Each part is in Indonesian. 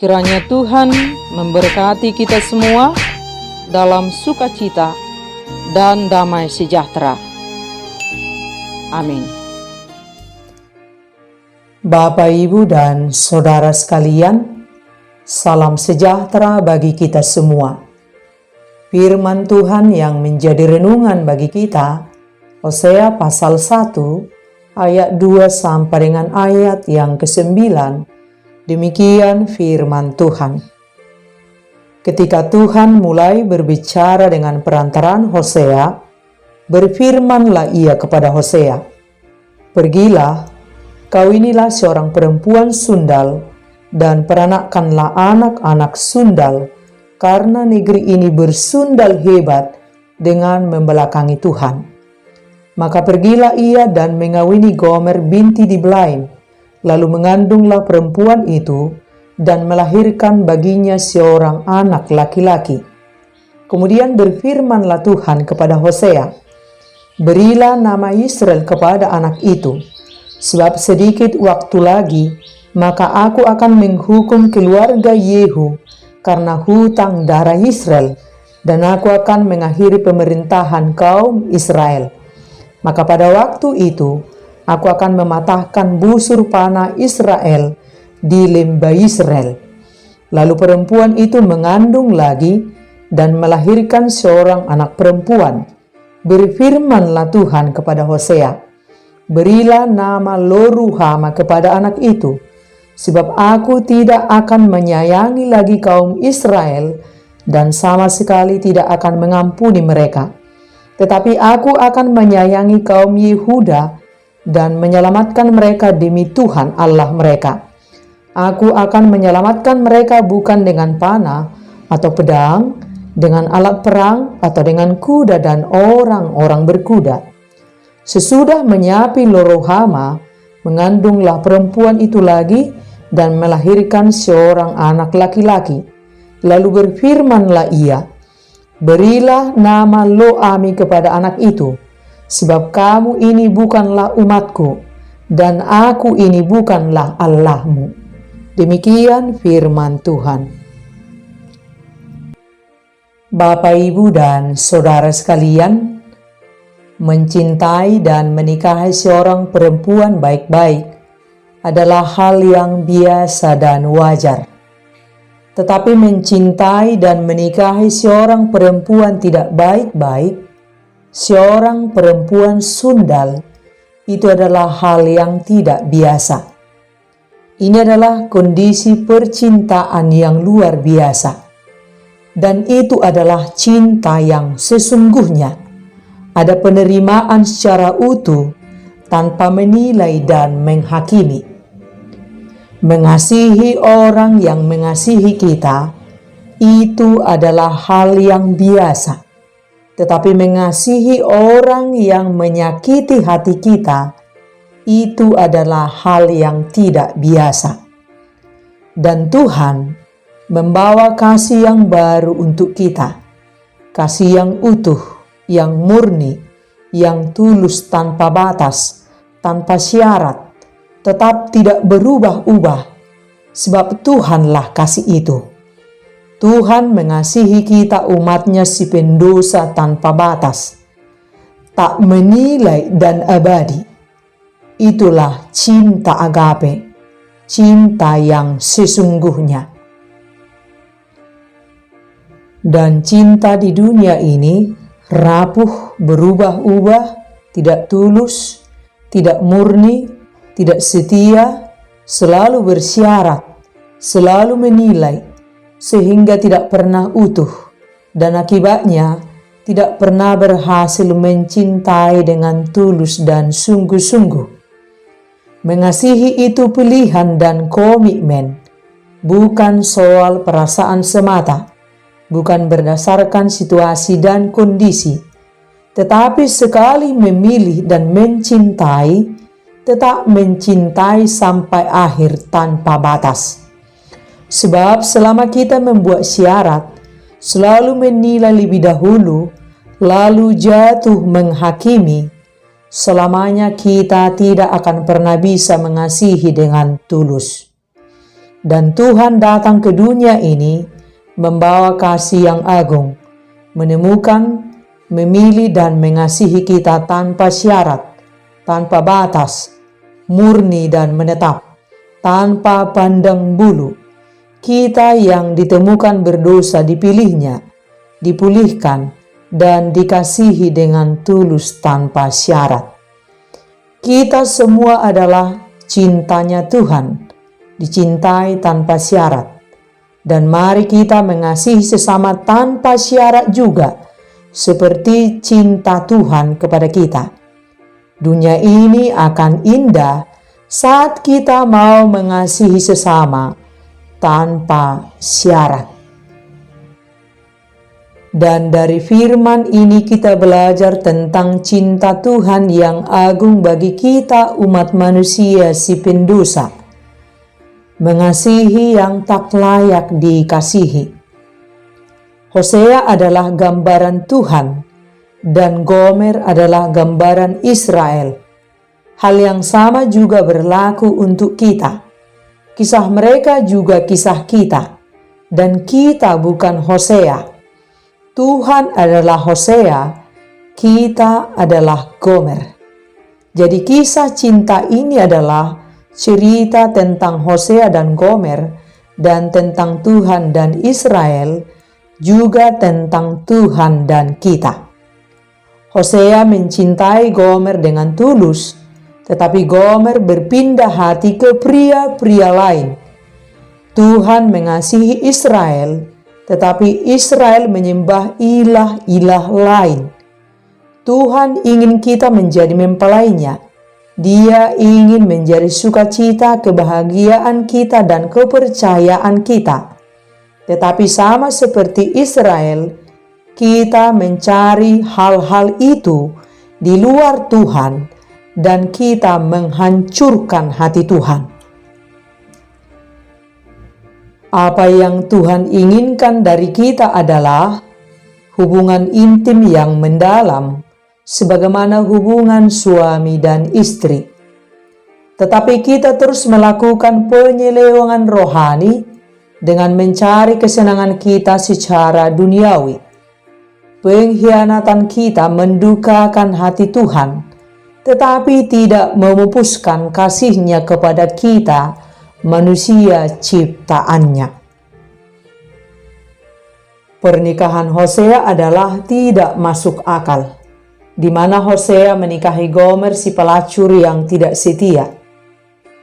Kiranya Tuhan memberkati kita semua dalam sukacita dan damai sejahtera. Amin. Bapak, Ibu, dan saudara sekalian, salam sejahtera bagi kita semua. Firman Tuhan yang menjadi renungan bagi kita, Hosea pasal 1, ayat 2 sampai dengan ayat yang ke-9, demikian firman Tuhan. Ketika Tuhan mulai berbicara dengan perantaraan Hosea, berfirmanlah ia kepada Hosea, "Pergilah, kau inilah seorang perempuan sundal, dan peranakkanlah anak-anak sundal, karena negeri ini bersundal hebat dengan membelakangi Tuhan." Maka pergilah ia dan mengawini Gomer binti Diblaim, lalu mengandunglah perempuan itu dan melahirkan baginya seorang anak laki-laki. Kemudian berfirmanlah Tuhan kepada Hosea, "Berilah nama Israel kepada anak itu, sebab sedikit waktu lagi, maka aku akan menghukum keluarga Yehu karena hutang darah Israel, dan aku akan mengakhiri pemerintahan kaum Israel. Maka pada waktu itu, aku akan mematahkan busur panah Israel di lembah Israel." Lalu perempuan itu mengandung lagi dan melahirkan seorang anak perempuan. Berfirmanlah Tuhan kepada Hosea, "Berilah nama Lo-ruhama kepada anak itu, sebab aku tidak akan menyayangi lagi kaum Israel dan sama sekali tidak akan mengampuni mereka. Tetapi aku akan menyayangi kaum Yehuda dan menyelamatkan mereka demi Tuhan Allah mereka. Aku akan menyelamatkan mereka bukan dengan panah atau pedang, dengan alat perang atau dengan kuda dan orang-orang berkuda." Sesudah menyapi Lo-ruhama, mengandunglah perempuan itu lagi dan melahirkan seorang anak laki-laki. Lalu berfirmanlah ia, "Berilah nama Lo-ami kepada anak itu, sebab kamu ini bukanlah umatku, dan aku ini bukanlah Allahmu." Demikian firman Tuhan. Bapak, Ibu, dan saudara sekalian, mencintai dan menikahi seorang perempuan baik-baik adalah hal yang biasa dan wajar. Tetapi mencintai dan menikahi seorang perempuan tidak baik-baik, seorang perempuan sundal, itu adalah hal yang tidak biasa. Ini adalah kondisi percintaan yang luar biasa. Dan itu adalah cinta yang sesungguhnya. Ada penerimaan secara utuh tanpa menilai dan menghakimi. Mengasihi orang yang mengasihi kita, itu adalah hal yang biasa. Tetapi mengasihi orang yang menyakiti hati kita, itu adalah hal yang tidak biasa. Dan Tuhan membawa kasih yang baru untuk kita. Kasih yang utuh, yang murni, yang tulus tanpa batas, tanpa syarat, tetap tidak berubah-ubah, sebab Tuhanlah kasih itu. Tuhan mengasihi kita umatnya si pendosa tanpa batas, tak menilai dan abadi. Itulah cinta agape, cinta yang sesungguhnya. Dan cinta di dunia ini rapuh, berubah-ubah, tidak tulus, tidak murni, tidak setia, selalu bersyarat, selalu menilai, sehingga tidak pernah utuh, dan akibatnya tidak pernah berhasil mencintai dengan tulus dan sungguh-sungguh. Mengasihi itu pilihan dan komitmen, bukan soal perasaan semata, bukan berdasarkan situasi dan kondisi, tetapi sekali memilih dan mencintai, tetap mencintai sampai akhir tanpa batas. Sebab selama kita membuat syarat, selalu menilai lebih dahulu, lalu jatuh menghakimi, selamanya kita tidak akan pernah bisa mengasihi dengan tulus. Dan Tuhan datang ke dunia ini membawa kasih yang agung, menemukan, memilih dan mengasihi kita tanpa syarat, tanpa batas, murni dan menetap, tanpa pandang bulu. Kita yang ditemukan berdosa dipilihnya, dipulihkan, dan dikasihi dengan tulus tanpa syarat. Kita semua adalah cintanya Tuhan, dicintai tanpa syarat. Dan mari kita mengasihi sesama tanpa syarat juga, seperti cinta Tuhan kepada kita. Dunia ini akan indah saat kita mau mengasihi sesama tanpa syarat. Dan dari firman ini kita belajar tentang cinta Tuhan yang agung bagi kita umat manusia si pendosa. Mengasihi yang tak layak dikasihi. Hosea adalah gambaran Tuhan dan Gomer adalah gambaran Israel. Hal yang sama juga berlaku untuk kita. Kisah mereka juga kisah kita, dan kita bukan Hosea. Tuhan adalah Hosea, kita adalah Gomer. Jadi kisah cinta ini adalah cerita tentang Hosea dan Gomer, dan tentang Tuhan dan Israel, juga tentang Tuhan dan kita. Hosea mencintai Gomer dengan tulus, tetapi Gomer berpindah hati ke pria-pria lain. Tuhan mengasihi Israel, tetapi Israel menyembah ilah-ilah lain. Tuhan ingin kita menjadi mempelainya. Dia ingin menjadi sukacita, kebahagiaan kita dan kepercayaan kita. Tetapi sama seperti Israel, kita mencari hal-hal itu di luar Tuhan dan kita menghancurkan hati Tuhan. Apa yang Tuhan inginkan dari kita adalah hubungan intim yang mendalam, sebagaimana hubungan suami dan istri. Tetapi kita terus melakukan penyelewengan rohani dengan mencari kesenangan kita secara duniawi. Pengkhianatan kita mendukakan hati Tuhan, tetapi tidak memupuskan kasih-Nya kepada kita, manusia ciptaannya. Pernikahan Hosea adalah tidak masuk akal, di mana Hosea menikahi Gomer si pelacur yang tidak setia.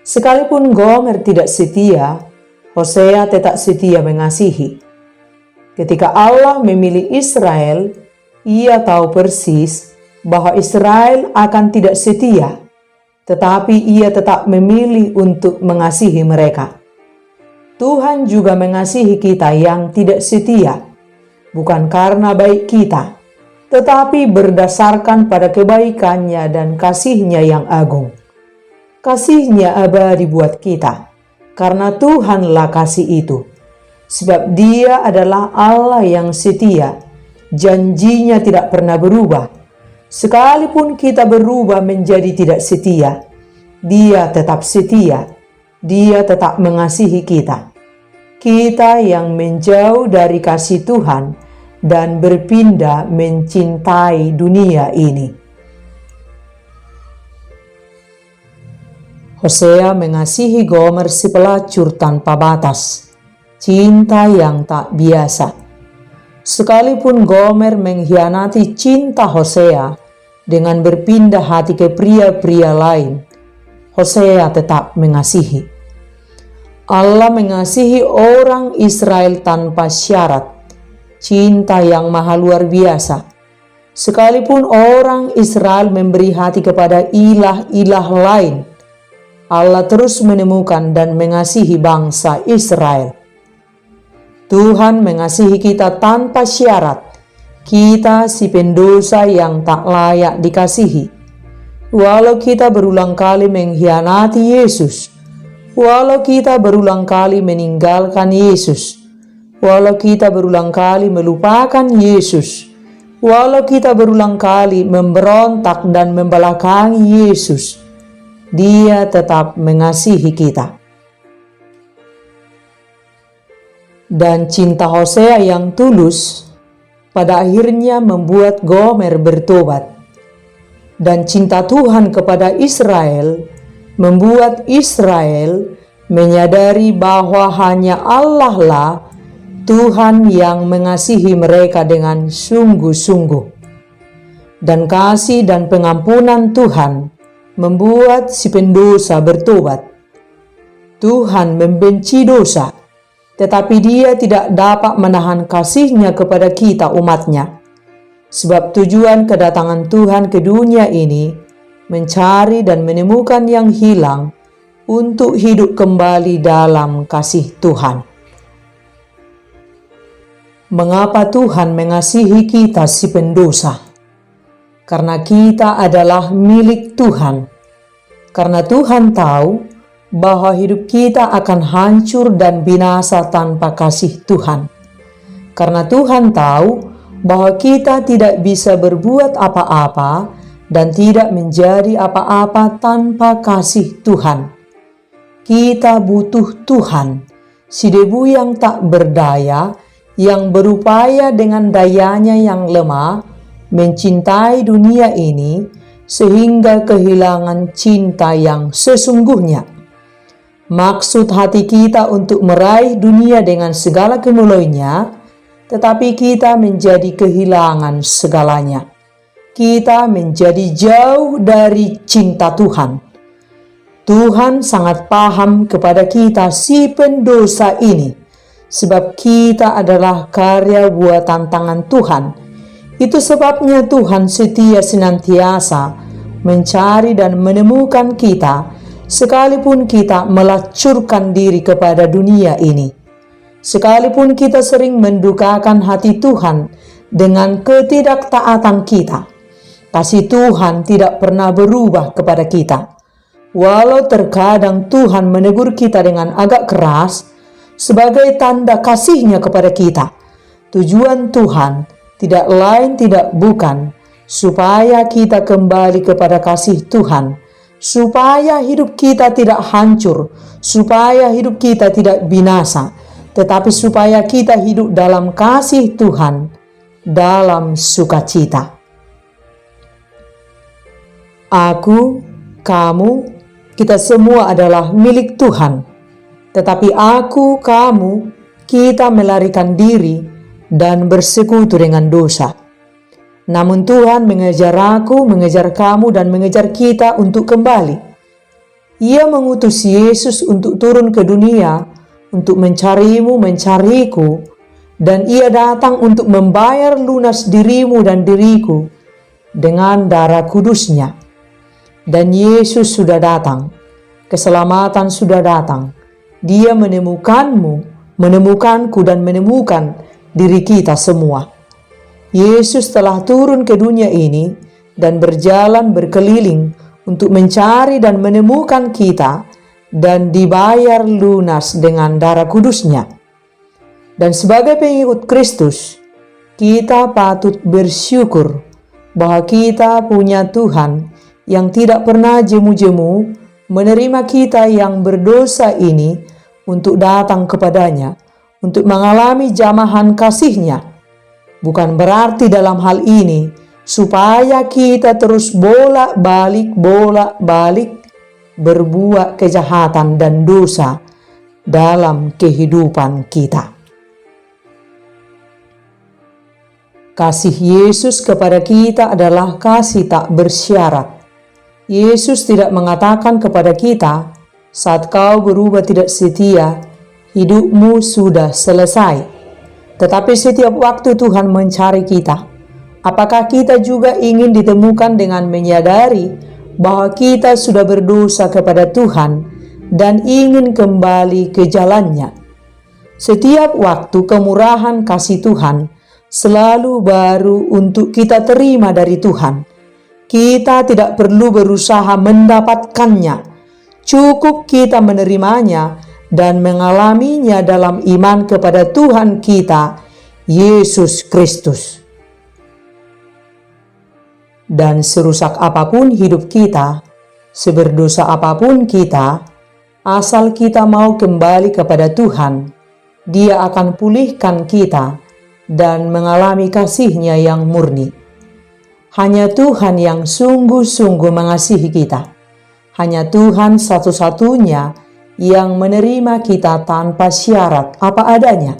Sekalipun Gomer tidak setia, Hosea tetap setia mengasihi. Ketika Allah memilih Israel, Ia tahu persis bahwa Israel akan tidak setia, tetapi Ia tetap memilih untuk mengasihi mereka. Tuhan juga mengasihi kita yang tidak setia, bukan karena baik kita, tetapi berdasarkan pada kebaikan-Nya dan kasih-Nya yang agung. Kasih-Nya abadi buat kita, karena Tuhanlah kasih itu. Sebab Dia adalah Allah yang setia, janji-Nya tidak pernah berubah. Sekalipun kita berubah menjadi tidak setia, Dia tetap setia, Dia tetap mengasihi kita. Kita yang menjauh dari kasih Tuhan dan berpindah mencintai dunia ini. Hosea mengasihi Gomer si pelacur tanpa batas, cinta yang tak biasa. Sekalipun Gomer mengkhianati cinta Hosea dengan berpindah hati ke pria-pria lain, Hosea tetap mengasihi. Allah mengasihi orang Israel tanpa syarat, cinta yang maha luar biasa. Sekalipun orang Israel memberi hati kepada ilah-ilah lain, Allah terus menemukan dan mengasihi bangsa Israel. Tuhan mengasihi kita tanpa syarat. Kita si pendosa yang tak layak dikasihi. Walau kita berulang kali mengkhianati Yesus, walau kita berulang kali meninggalkan Yesus, walau kita berulang kali melupakan Yesus, walau kita berulang kali memberontak dan membelakangi Yesus, Dia tetap mengasihi kita. Dan cinta Hosea yang tulus pada akhirnya membuat Gomer bertobat. Dan cinta Tuhan kepada Israel membuat Israel menyadari bahwa hanya Allah lah Tuhan yang mengasihi mereka dengan sungguh-sungguh. Dan kasih dan pengampunan Tuhan membuat si pendosa bertobat. Tuhan membenci dosa, tetapi Dia tidak dapat menahan kasih-Nya kepada kita umat-Nya. Sebab tujuan kedatangan Tuhan ke dunia ini mencari dan menemukan yang hilang untuk hidup kembali dalam kasih Tuhan. Mengapa Tuhan mengasihi kita si pendosa? Karena kita adalah milik Tuhan. Karena Tuhan tahu bahwa hidup kita akan hancur dan binasa tanpa kasih Tuhan. Karena Tuhan tahu bahwa kita tidak bisa berbuat apa-apa dan tidak menjadi apa-apa tanpa kasih Tuhan. Kita butuh Tuhan, si debu yang tak berdaya, yang berupaya dengan dayanya yang lemah, mencintai dunia ini sehingga kehilangan cinta yang sesungguhnya. Maksud hati kita untuk meraih dunia dengan segala kemeloinya, tetapi kita menjadi kehilangan segalanya. Kita menjadi jauh dari cinta Tuhan. Tuhan sangat paham kepada kita si pendosa ini, sebab kita adalah karya buatan tangan Tuhan. Itu sebabnya Tuhan setia senantiasa mencari dan menemukan kita, sekalipun kita melacurkan diri kepada dunia ini. Sekalipun kita sering mendukakan hati Tuhan dengan ketidaktaatan kita, kasih Tuhan tidak pernah berubah kepada kita. Walau terkadang Tuhan menegur kita dengan agak keras sebagai tanda kasih-Nya kepada kita, tujuan Tuhan tidak lain tidak bukan supaya kita kembali kepada kasih Tuhan, supaya hidup kita tidak hancur, supaya hidup kita tidak binasa, tetapi supaya kita hidup dalam kasih Tuhan, dalam sukacita. Aku, kamu, kita semua adalah milik Tuhan. Tetapi aku, kamu, kita melarikan diri dan bersekutu dengan dosa. Namun Tuhan mengejar aku, mengejar kamu, dan mengejar kita untuk kembali. Ia mengutus Yesus untuk turun ke dunia, untuk mencarimu, mencariku, dan Ia datang untuk membayar lunas dirimu dan diriku dengan darah kudus-Nya. Dan Yesus sudah datang, keselamatan sudah datang. Dia menemukanmu, menemukanku, dan menemukan diri kita semua. Yesus telah turun ke dunia ini dan berjalan berkeliling untuk mencari dan menemukan kita, dan dibayar lunas dengan darah kudus-Nya. Dan sebagai pengikut Kristus, kita patut bersyukur bahwa kita punya Tuhan yang tidak pernah jemu-jemu menerima kita yang berdosa ini untuk datang kepadanya, untuk mengalami jamahan kasih-Nya. Bukan berarti dalam hal ini supaya kita terus bolak-balik berbuat kejahatan dan dosa dalam kehidupan kita. Kasih Yesus kepada kita adalah kasih tak bersyarat. Yesus tidak mengatakan kepada kita, saat kau berubah tidak setia, hidupmu sudah selesai. Tetapi setiap waktu Tuhan mencari kita. Apakah kita juga ingin ditemukan dengan menyadari bahwa kita sudah berdosa kepada Tuhan dan ingin kembali ke jalan-Nya? Setiap waktu kemurahan kasih Tuhan selalu baru untuk kita terima dari Tuhan. Kita tidak perlu berusaha mendapatkannya. Cukup kita menerimanya dan mengalaminya dalam iman kepada Tuhan kita, Yesus Kristus. Dan serusak apapun hidup kita, seberdosa apapun kita, asal kita mau kembali kepada Tuhan, Dia akan pulihkan kita dan mengalami kasih-Nya yang murni. Hanya Tuhan yang sungguh-sungguh mengasihi kita. Hanya Tuhan satu-satunya yang menerima kita tanpa syarat apa adanya.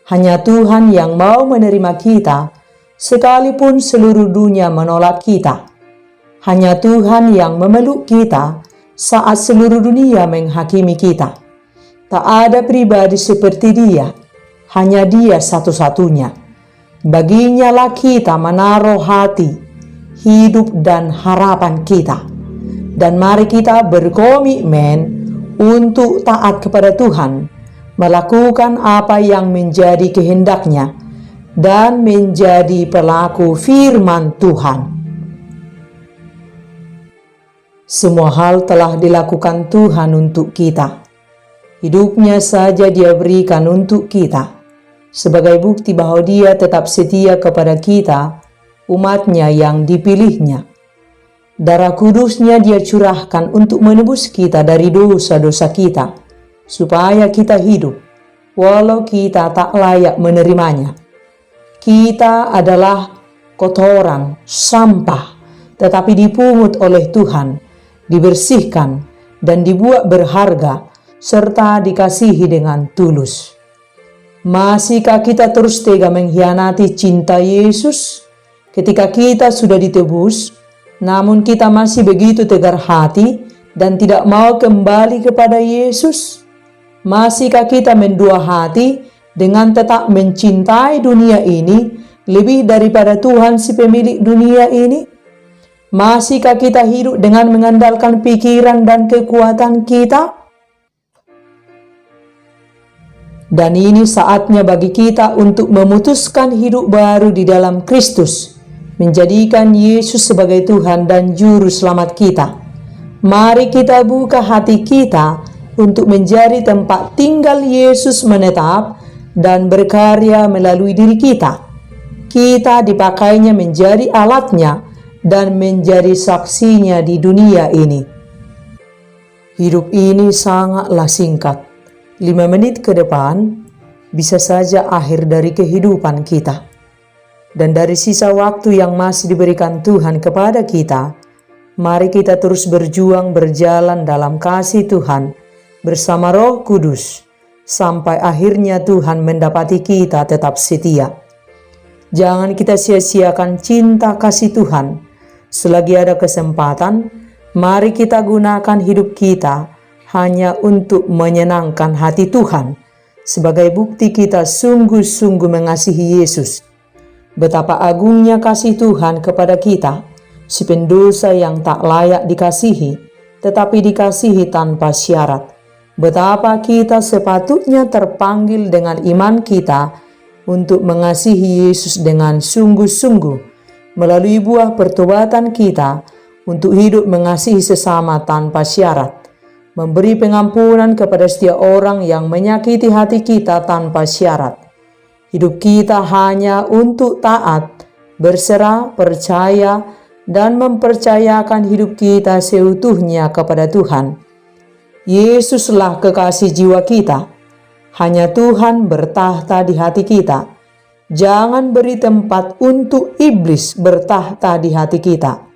Hanya Tuhan yang mau menerima kita sekalipun seluruh dunia menolak kita. Hanya Tuhan yang memeluk kita saat seluruh dunia menghakimi kita. Tak ada pribadi seperti Dia, hanya Dia satu-satunya. Baginya lah kita menaruh hati, hidup dan harapan kita. Dan mari kita berkomitmen untuk taat kepada Tuhan, melakukan apa yang menjadi kehendak-Nya, dan menjadi pelaku firman Tuhan. Semua hal telah dilakukan Tuhan untuk kita. Hidupnya saja Dia berikan untuk kita, sebagai bukti bahwa Dia tetap setia kepada kita, umat-Nya yang dipilih-Nya. Darah kudus-Nya Dia curahkan untuk menebus kita dari dosa-dosa kita, supaya kita hidup, walau kita tak layak menerimanya. Kita adalah kotoran, sampah, tetapi dipungut oleh Tuhan, dibersihkan, dan dibuat berharga, serta dikasihi dengan tulus. Masihkah kita terus tega mengkhianati cinta Yesus ketika kita sudah ditebus, namun kita masih begitu tegar hati dan tidak mau kembali kepada Yesus? Masihkah kita mendua hati dengan tetap mencintai dunia ini lebih daripada Tuhan si pemilik dunia ini? Masihkah kita hidup dengan mengandalkan pikiran dan kekuatan kita? Dan ini saatnya bagi kita untuk memutuskan hidup baru di dalam Kristus, menjadikan Yesus sebagai Tuhan dan Juru Selamat kita. Mari kita buka hati kita untuk menjadi tempat tinggal Yesus menetap dan berkarya melalui diri kita. Kita dipakainya menjadi alatnya dan menjadi saksinya di dunia ini. Hidup ini sangatlah singkat. 5 menit ke depan bisa saja akhir dari kehidupan kita. Dan dari sisa waktu yang masih diberikan Tuhan kepada kita, mari kita terus berjuang berjalan dalam kasih Tuhan bersama Roh Kudus, sampai akhirnya Tuhan mendapati kita tetap setia. Jangan kita sia-siakan cinta kasih Tuhan. Selagi ada kesempatan, mari kita gunakan hidup kita hanya untuk menyenangkan hati Tuhan, sebagai bukti kita sungguh-sungguh mengasihi Yesus. Betapa agungnya kasih Tuhan kepada kita, si pendosa yang tak layak dikasihi, tetapi dikasihi tanpa syarat. Betapa kita sepatutnya terpanggil dengan iman kita untuk mengasihi Yesus dengan sungguh-sungguh, melalui buah pertobatan kita untuk hidup mengasihi sesama tanpa syarat, memberi pengampunan kepada setiap orang yang menyakiti hati kita tanpa syarat. Hidup kita hanya untuk taat, berserah, percaya, dan mempercayakan hidup kita seutuhnya kepada Tuhan. Yesuslah kekasih jiwa kita. Hanya Tuhan bertahta di hati kita. Jangan beri tempat untuk iblis bertahta di hati kita.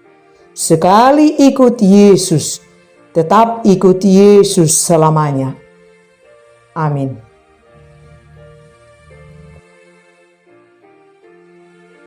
Sekali ikut Yesus, tetap ikut Yesus selamanya. Amin.